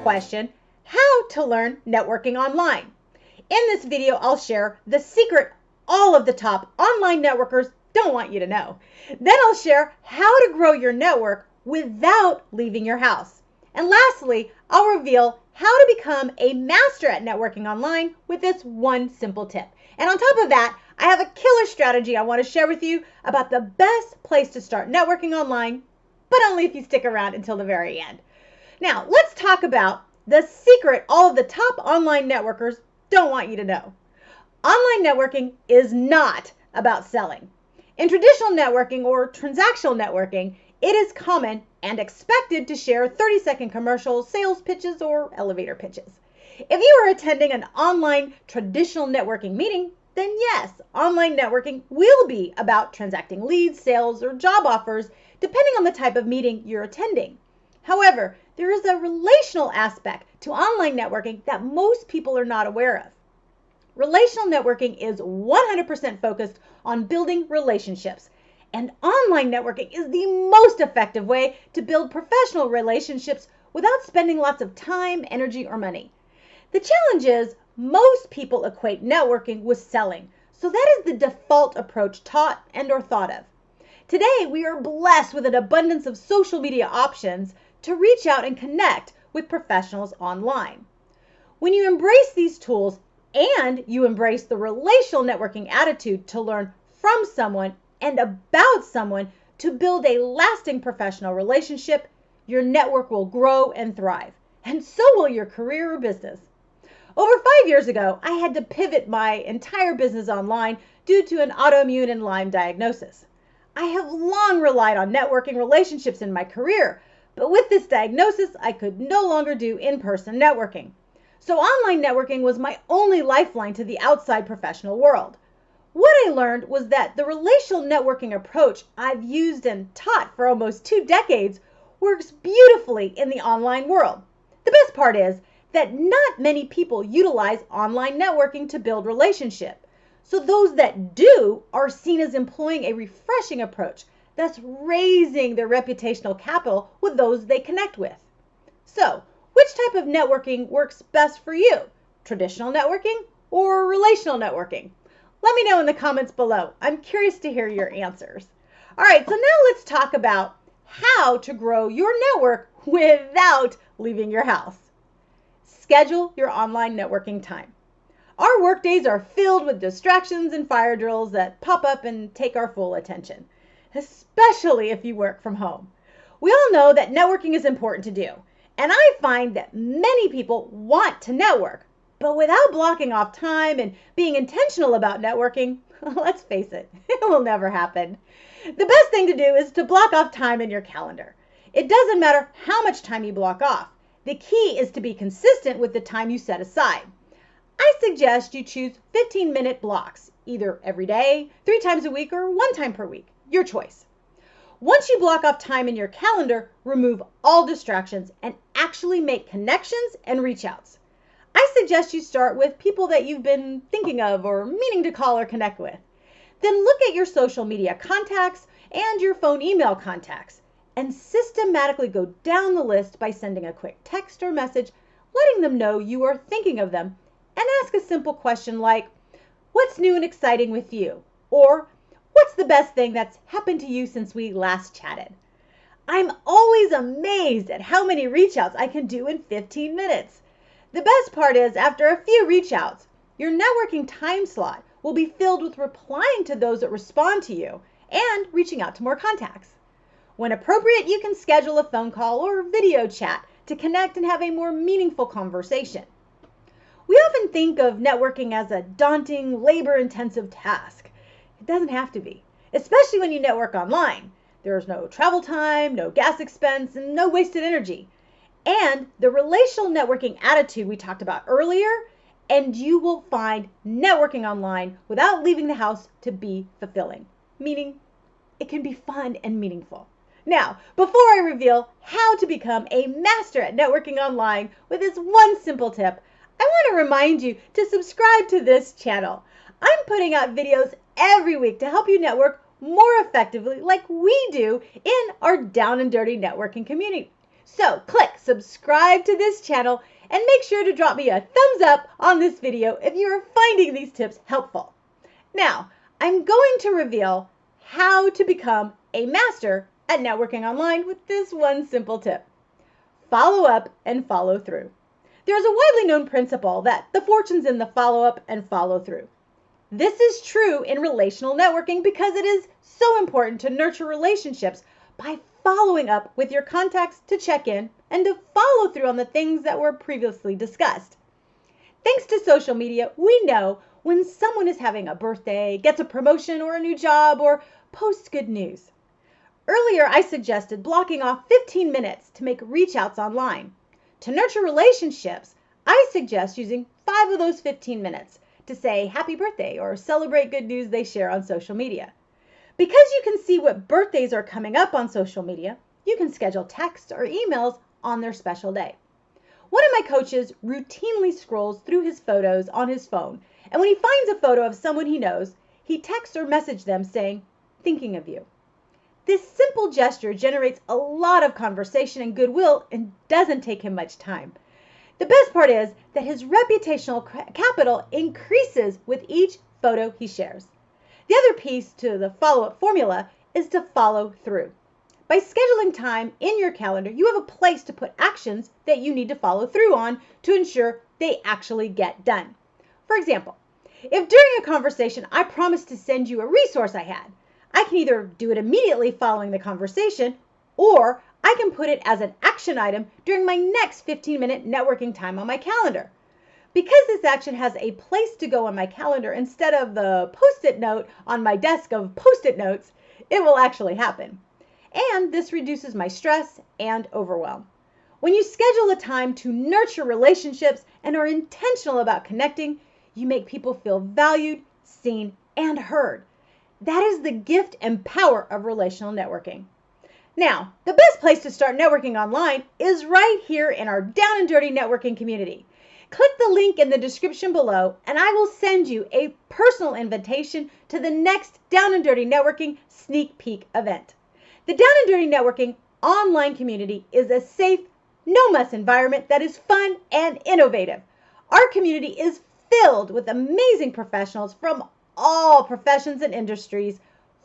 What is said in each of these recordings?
question, how to learn networking online. In this video, I'll share the secret all of the top online networkers don't want you to know. Then I'll share how to grow your network without leaving your house. And lastly, I'll reveal how to become a master at networking online with this one simple tip. And on top of that, I have a killer strategy I want to share with you about the best place to start networking online, but only if you stick around until the very end. Now, let's talk about the secret all of the top online networkers don't want you to know. Online networking is not about selling. In traditional networking or transactional networking, it is common and expected to share 30-second commercials, sales pitches, or elevator pitches. If you are attending an online traditional networking meeting, then yes, online networking will be about transacting leads, sales, or job offers, depending on the type of meeting you're attending. However, there is a relational aspect to online networking that most people are not aware of. Relational networking is 100% focused on building relationships, and online networking is the most effective way to build professional relationships without spending lots of time, energy, or money. The challenge is most people equate networking with selling, so that is the default approach taught and or thought of. Today, we are blessed with an abundance of social media options to reach out and connect with professionals online. When you embrace these tools and you embrace the relational networking attitude to learn from someone and about someone to build a lasting professional relationship, your network will grow and thrive, and so will your career or business. Over 5 years ago, I had to pivot my entire business online due to an autoimmune and Lyme diagnosis. I have long relied on networking relationships in my career, but with this diagnosis, I could no longer do in-person networking. So online networking was my only lifeline to the outside professional world. What I learned was that the relational networking approach I've used and taught for almost 2 decades works beautifully in the online world. The best part is that not many people utilize online networking to build relationship. So those that do are seen as employing a refreshing approach that's raising their reputational capital with those they connect with. So, which type of networking works best for you? Traditional networking or relational networking? Let me know in the comments below. I'm curious to hear your answers. All right, so now let's talk about how to grow your network without leaving your house. Schedule your online networking time. Our workdays are filled with distractions and fire drills that pop up and take our full attention, especially if you work from home. We all know that networking is important to do, and I find that many people want to network, but without blocking off time and being intentional about networking, let's face it, it will never happen. The best thing to do is to block off time in your calendar. It doesn't matter how much time you block off. The key is to be consistent with the time you set aside. I suggest you choose 15-minute blocks, either every day, 3 times a week, or 1 time per week. Your choice. Once you block off time in your calendar, remove all distractions and actually make connections and reach outs. I suggest you start with people that you've been thinking of or meaning to call or connect with. Then look at your social media contacts and your phone email contacts and systematically go down the list by sending a quick text or message, letting them know you are thinking of them, and ask a simple question like, what's new and exciting with you? Or, what's the best thing that's happened to you since we last chatted? I'm always amazed at how many reach outs I can do in 15 minutes. The best part is, after a few reach outs, your networking time slot will be filled with replying to those that respond to you and reaching out to more contacts. When appropriate, you can schedule a phone call or video chat to connect and have a more meaningful conversation. We often think of networking as a daunting, labor-intensive task. It doesn't have to be, especially when you network online. There's no travel time, no gas expense, and no wasted energy. And the relational networking attitude we talked about earlier, and you will find networking online without leaving the house to be fulfilling, meaning it can be fun and meaningful. Now, before I reveal how to become a master at networking online with this one simple tip, I want to remind you to subscribe to this channel. I'm putting out videos every week to help you network more effectively like we do in our down and dirty networking community. So click subscribe to this channel and make sure to drop me a thumbs up on this video if you are finding these tips helpful. Now, I'm going to reveal how to become a master at networking online with this one simple tip. Follow up and follow through. There's a widely known principle that the fortune's in the follow up and follow through. This is true in relational networking because it is so important to nurture relationships by following up with your contacts to check in and to follow through on the things that were previously discussed. Thanks to social media, we know when someone is having a birthday, gets a promotion or a new job, or posts good news. Earlier, I suggested blocking off 15 minutes to make reach outs online. To nurture relationships, I suggest using 5 of those 15 minutes to say happy birthday or celebrate good news they share on social media. Because you can see what birthdays are coming up on social media, you can schedule texts or emails on their special day. One of my coaches routinely scrolls through his photos on his phone, and when he finds a photo of someone he knows, he texts or messages them saying, "Thinking of you." This simple gesture generates a lot of conversation and goodwill and doesn't take him much time. The best part is that his reputational capital increases with each photo he shares. The other piece to the follow-up formula is to follow through. By scheduling time in your calendar, you have a place to put actions that you need to follow through on to ensure they actually get done. For example, if during a conversation I promised to send you a resource I had, I can either do it immediately following the conversation, or I can put it as an action item during my next 15-minute networking time on my calendar. Because this action has a place to go on my calendar instead of the post-it note on my desk of post-it notes, it will actually happen. And this reduces my stress and overwhelm. When you schedule a time to nurture relationships and are intentional about connecting, you make people feel valued, seen, and heard. That is the gift and power of relational networking. Now, the best place to start networking online is right here in our Down and Dirty networking community. Click the link in the description below and I will send you a personal invitation to the next Down and Dirty Networking Sneak Peek event. The Down and Dirty Networking online community is a safe, no-muss environment that is fun and innovative. Our community is filled with amazing professionals from all professions and industries,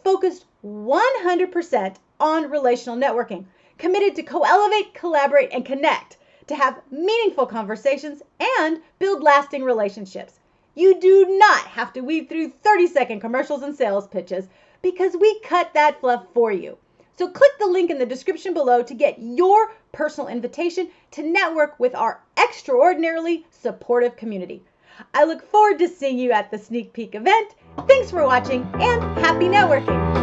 focused 100% on relational networking, committed to co-elevate, collaborate, and connect, to have meaningful conversations and build lasting relationships. You do not have to weave through 30-second commercials and sales pitches because we cut that fluff for you. So click the link in the description below to get your personal invitation to network with our extraordinarily supportive community. I look forward to seeing you at the Sneak Peek event. Thanks for watching and happy networking!